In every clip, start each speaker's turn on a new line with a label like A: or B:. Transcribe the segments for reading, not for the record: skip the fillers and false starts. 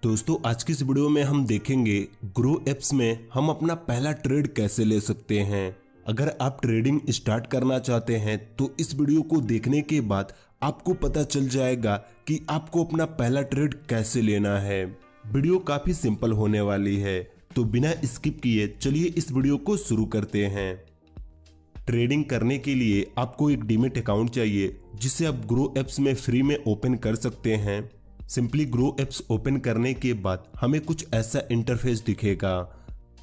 A: दोस्तों आज की इस वीडियो में हम देखेंगे ग्रो एप्स में हम अपना पहला ट्रेड कैसे ले सकते हैं। अगर आप ट्रेडिंग स्टार्ट करना चाहते हैं तो इस वीडियो को देखने के बाद आपको पता चल जाएगा कि आपको अपना पहला ट्रेड कैसे लेना है। वीडियो काफी सिंपल होने वाली है, तो बिना स्किप किए चलिए इस वीडियो को शुरू करते हैं। ट्रेडिंग करने के लिए आपको एक डीमैट अकाउंट चाहिए जिसे आप ग्रो एप्स में फ्री में ओपन कर सकते हैं। सिंपली ग्रो एप्स ओपन करने के बाद हमें कुछ ऐसा इंटरफेस दिखेगा।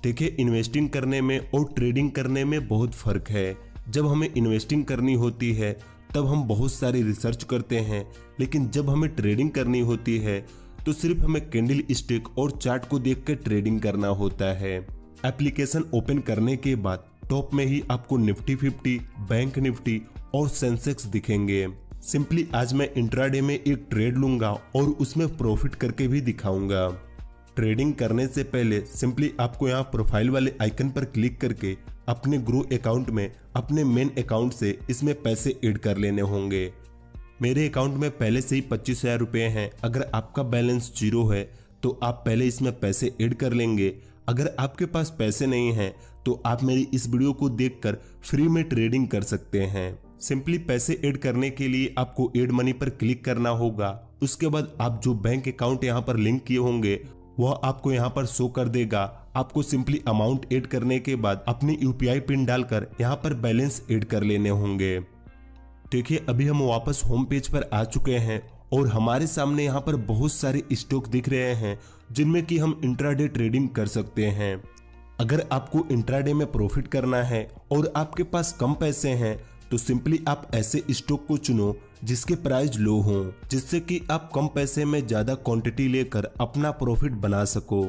A: देखिए, इन्वेस्टिंग करने में और ट्रेडिंग करने में बहुत फर्क है। जब हमें इन्वेस्टिंग करनी होती है तब हम बहुत सारी रिसर्च करते हैं, लेकिन जब हमें ट्रेडिंग करनी होती है तो सिर्फ हमें कैंडल स्टिक और चार्ट को देख कर ट्रेडिंग करना होता है। एप्लीकेशन ओपन करने के बाद टॉप में ही आपको निफ्टी 50, बैंक निफ्टी और सेंसेक्स दिखेंगे। सिंपली आज मैं इंट्राडे में एक ट्रेड लूंगा और उसमें प्रॉफिट करके भी दिखाऊंगा। ट्रेडिंग करने से पहले सिंपली आपको यहाँ प्रोफाइल वाले आइकन पर क्लिक करके अपने ग्रो अकाउंट में अपने मेन अकाउंट से इसमें पैसे ऐड कर लेने होंगे। मेरे अकाउंट में पहले से ही 25,000 रुपये हैं। अगर आपका बैलेंस 0 है तो आप पहले इसमें पैसे ऐड कर लेंगे। अगर आपके पास पैसे नहीं हैं तो आप मेरी इस वीडियो को देखकर फ्री में ट्रेडिंग कर सकते हैं। सिंपली पैसे ऐड करने के लिए आपको ऐड मनी पर क्लिक करना होगा। उसके बाद आप जो बैंक अकाउंट यहाँ पर लिंक किए होंगे वह आपको यहाँ पर शो कर देगा। आपको सिंपली अमाउंट ऐड करने के बाद अपनी यूपीआई पिन डालकर यहाँ पर बैलेंस ऐड कर लेने होंगे। देखिए, अभी हम वापस होम पेज पर आ चुके हैं और हमारे सामने यहाँ पर बहुत सारे स्टॉक दिख रहे हैं जिनमें कि हम इंट्राडे ट्रेडिंग कर सकते हैं। अगर आपको इंट्राडे में प्रॉफिट करना है और आपके पास कम पैसे हैं तो सिंपली आप ऐसे स्टॉक को चुनो जिसके प्राइस लो हो, जिससे कि आप कम पैसे में ज्यादा क्वांटिटी लेकर अपना प्रॉफिट बना सको।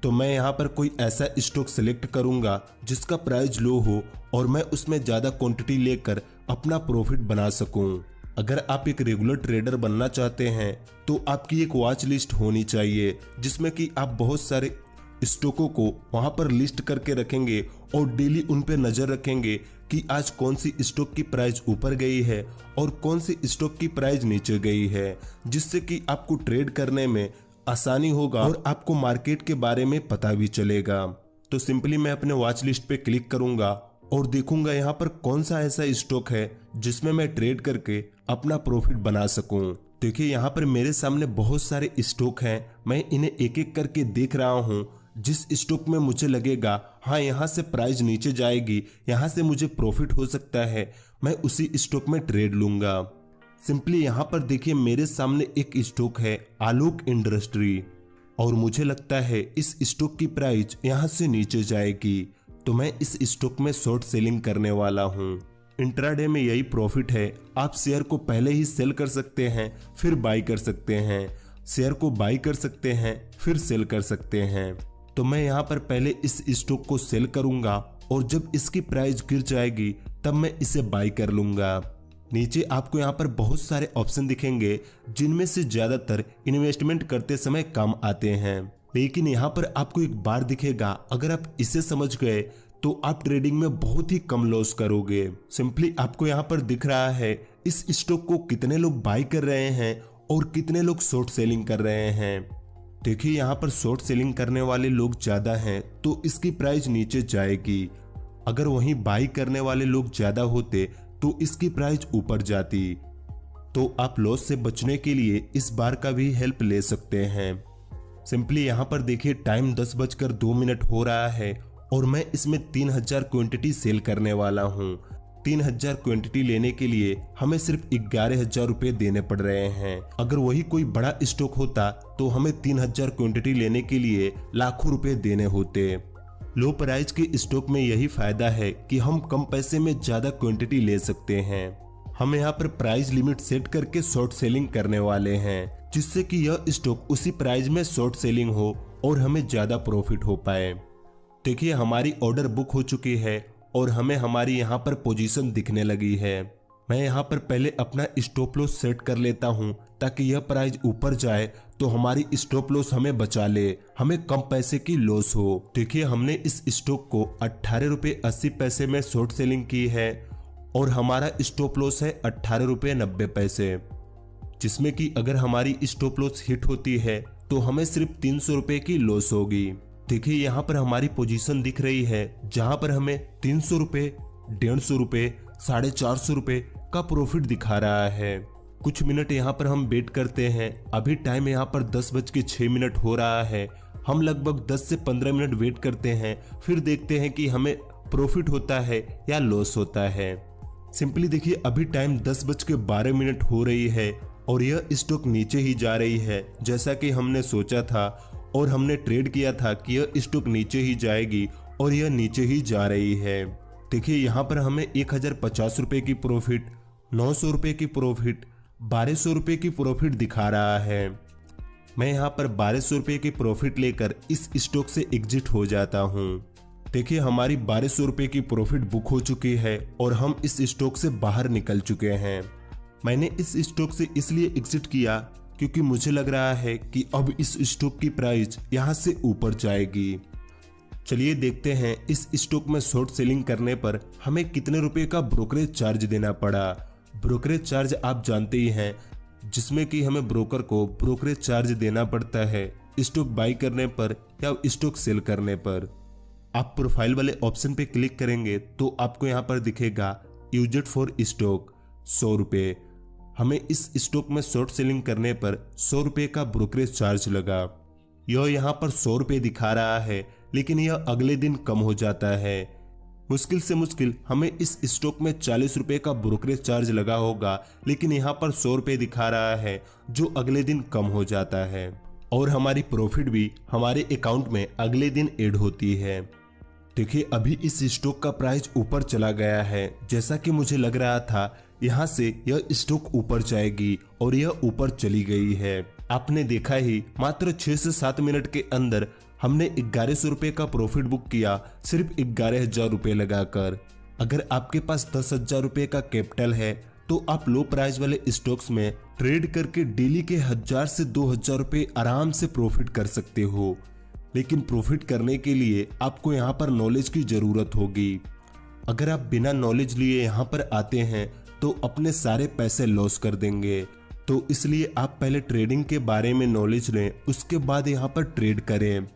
A: तो मैं यहाँ पर कोई ऐसा स्टॉक सिलेक्ट करूंगा जिसका प्राइस लो हो और मैं उसमें ज्यादा क्वांटिटी लेकर अपना प्रॉफिट बना सकूं। अगर आप एक रेगुलर ट्रेडर बनना चाहते हैं तो आपकी एक वॉच लिस्ट होनी चाहिए जिसमें कि आप बहुत सारे स्टॉकों को वहां पर लिस्ट करके रखेंगे और डेली उन पे नजर रखेंगे कि आज कौन सी स्टॉक की प्राइस ऊपर गई है और कौन सी स्टॉक की प्राइस नीचे गई है, जिससे कि आपको ट्रेड करने में आसानी होगा और आपको मार्केट के बारे में पता भी चलेगा। तो सिंपली मैं अपने वॉच लिस्ट पे क्लिक करूंगा और देखूंगा यहाँ पर कौन सा ऐसा स्टॉक है जिसमें मैं ट्रेड करके अपना प्रॉफिट बना सकूं। देखिए, यहाँ पर मेरे सामने बहुत सारे स्टॉक हैं। मैं इन्हें एक एक करके देख रहा हूँ। जिस स्टॉक में मुझे लगेगा हाँ यहाँ से प्राइस नीचे जाएगी, यहाँ से मुझे प्रॉफिट हो सकता है, मैं उसी स्टॉक में ट्रेड लूंगा। सिंपली यहाँ पर देखिए, मेरे सामने एक स्टॉक है आलोक इंडस्ट्री और मुझे लगता है इस स्टॉक की प्राइस यहाँ से नीचे जाएगी, तो मैं इस स्टॉक में शॉर्ट सेलिंग करने वाला हूँ। इंट्राडे में यही प्रॉफिट है। आप शेयर को पहले ही सेल कर सकते हैं फिर बाई कर सकते हैं, शेयर को बाई कर सकते हैं फिर सेल कर सकते हैं। तो मैं यहाँ पर पहले इस स्टॉक को सेल करूंगा और जब इसकी प्राइस गिर जाएगी तब मैं इसे बाई कर लूंगा। नीचे आपको यहाँ पर बहुत सारे ऑप्शन दिखेंगे जिनमें से ज्यादातर इन्वेस्टमेंट करते समय काम आते हैं, लेकिन यहाँ पर आपको एक बार दिखेगा। अगर आप इसे समझ गए तो आप ट्रेडिंग में बहुत ही कम लॉस करोगे। सिंपली आपको यहाँ पर दिख रहा है इस स्टॉक को कितने लोग बाई कर रहे हैं और कितने लोग शॉर्ट सेलिंग कर रहे हैं। देखिए, यहाँ पर शॉर्ट सेलिंग करने वाले लोग ज्यादा हैं तो इसकी प्राइस नीचे जाएगी। अगर वहीं बाई करने वाले लोग ज्यादा होते तो इसकी प्राइस ऊपर जाती। तो आप लॉस से बचने के लिए इस बार का भी हेल्प ले सकते हैं। सिंपली यहाँ पर देखिए, टाइम 10:02 हो रहा है और मैं इसमें 3000 क्वांटिटी सेल करने वाला हूँ। 3000 क्वांटिटी लेने के लिए हमें सिर्फ 11,000 रुपए देने पड़ रहे हैं। अगर वही कोई बड़ा स्टॉक होता तो हमें 3000 क्वांटिटी लेने के लिए लाखों रुपए देने होते। लो प्राइस के स्टॉक में यही फायदा है कि हम कम पैसे में ज्यादा क्वांटिटी ले सकते हैं। हम यहाँ पर प्राइस लिमिट सेट करके शॉर्ट सेलिंग करने वाले हैं, जिससे कि यह स्टॉक उसी प्राइस में शॉर्ट सेलिंग हो और हमें ज्यादा प्रॉफिट हो पाए। देखिए, हमारी ऑर्डर बुक हो चुकी है और हमें हमारी यहाँ पर पोजीशन दिखने लगी है। मैं यहाँ पर पहले अपना स्टॉप लॉस सेट कर लेता हूँ ताकि यह प्राइस ऊपर जाए तो हमारी स्टॉप लॉस हमें बचा ले, हमें कम पैसे की लॉस हो। देखिए, हमने इस स्टॉक को 18.80 रुपये में शॉर्ट सेलिंग की है और हमारा स्टॉप लॉस है 18.90 रुपये। जिसमें कि अगर हमारी स्टॉप लॉस हिट होती है तो हमें सिर्फ 300 रुपए की लॉस होगी। देखिए यहाँ पर हमारी पोजीशन दिख रही है जहां पर हमें 300 रुपए, 150 रुपए, 450 रुपए का प्रॉफिट दिखा रहा है। कुछ मिनट यहाँ पर हम वेट करते हैं। अभी टाइम यहाँ पर 10:06 हो रहा है। हम लगभग 10 से 15 मिनट वेट करते हैं, फिर देखते हैं कि हमें प्रॉफिट होता है या लॉस होता है। सिंपली देखिए अभी टाइम 10:12 हो रही है और यह स्टॉक नीचे ही जा रही है, जैसा कि हमने सोचा था और हमने ट्रेड किया था कि यह स्टॉक नीचे ही जाएगी और यह नीचे ही जा रही है। देखिए यहाँ पर हमें 1050 रुपए की प्रॉफिट, 900 रुपए की प्रॉफिट, 1200 रुपए की प्रॉफिट दिखा रहा है। मैं यहाँ पर 1200 रुपए की प्रॉफिट लेकर इस स्टॉक से एग्जिट हो जाता हूँ। देखिए हमारी 1200 रुपए की प्रॉफिट बुक हो चुकी है और हम इस स्टॉक से बाहर निकल चुके हैं। मैंने इस स्टॉक से इसलिए एग्जिट किया क्योंकि मुझे लग रहा है कि अब इस स्टॉक की प्राइस यहाँ से ऊपर जाएगी। चलिए देखते हैं इस स्टॉक में शॉर्ट सेलिंग करने पर हमें कितने रुपए का ब्रोकरेज चार्ज देना पड़ा। ब्रोकरेज चार्ज आप जानते ही हैं, जिसमें कि हमें ब्रोकर को ब्रोकरेज चार्ज देना पड़ता है स्टॉक बाई करने पर या स्टॉक सेल करने पर। आप प्रोफाइल वाले ऑप्शन पे क्लिक करेंगे तो आपको यहाँ पर दिखेगा यूज्ड फॉर स्टॉक 100 रुपये। हमें इस स्टॉक में शॉर्ट सेलिंग करने पर 100 रुपये का ब्रोकरेज चार्ज लगा। यह यहाँ पर 100 रुपये दिखा रहा है, लेकिन यह अगले दिन कम हो जाता है। मुश्किल से मुश्किल हमें इस स्टॉक में 40 रुपये का ब्रोकरेज चार्ज लगा होगा, लेकिन यहाँ पर 100 रुपये दिखा रहा है जो अगले दिन कम हो जाता है और हमारी प्रॉफिट भी हमारे अकाउंट में अगले दिन ऐड होती है। देखिए अभी इस स्टॉक का प्राइस ऊपर चला गया है, जैसा कि मुझे लग रहा था यहाँ से यह स्टॉक ऊपर जाएगी और यह ऊपर चली गई है। आपने देखा ही मात्र 6 से 7 मिनट के अंदर हमने 1100 रुपये का प्रॉफिट बुक किया, सिर्फ 11,000 रुपये लगाकर। अगर आपके पास 10,000 रुपये का कैपिटल है तो आप लो प्राइस वाले स्टॉक्स में ट्रेड करके डेली के 1000 से 2000 रुपये आराम से प्रॉफिट कर सकते हो। लेकिन प्रॉफिट करने के लिए आपको यहाँ पर नॉलेज की जरूरत होगी। अगर आप बिना नॉलेज लिए यहाँ पर आते हैं तो अपने सारे पैसे लॉस कर देंगे। तो इसलिए आप पहले ट्रेडिंग के बारे में नॉलेज लें, उसके बाद यहाँ पर ट्रेड करें।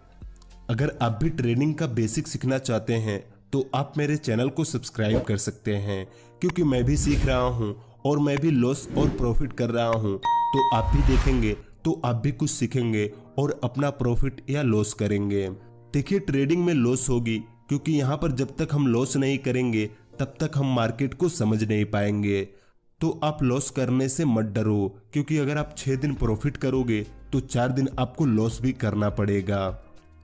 A: अगर आप भी ट्रेडिंग का बेसिक सीखना चाहते हैं तो आप मेरे चैनल को सब्सक्राइब कर सकते हैं, क्योंकि मैं भी सीख रहा हूँ और मैं भी लॉस और प्रॉफिट कर रहा हूँ। तो आप भी देखेंगे तो आप भी कुछ सीखेंगे और अपना प्रॉफिट या लॉस करेंगे। देखिए ट्रेडिंग में लॉस होगी, क्योंकि यहाँ पर जब तक हम लॉस नहीं करेंगे तब तक हम मार्केट को समझ नहीं पाएंगे। तो आप लॉस करने से मत डरो, क्योंकि अगर आप 6 दिन प्रॉफिट करोगे तो 4 दिन आपको लॉस भी करना पड़ेगा।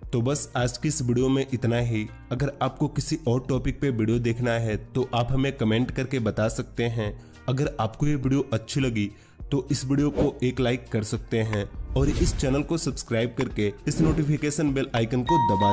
A: तो बस आज की इस वीडियो में इतना ही। अगर आपको किसी और टॉपिक पे वीडियो देखना है तो आप हमें कमेंट करके बता सकते हैं। अगर आपको ये वीडियो अच्छी लगी तो इस वीडियो को एक लाइक कर सकते हैं और इस चैनल को सब्सक्राइब करके इस नोटिफिकेशन बेल आइकन को दबा दीजिए।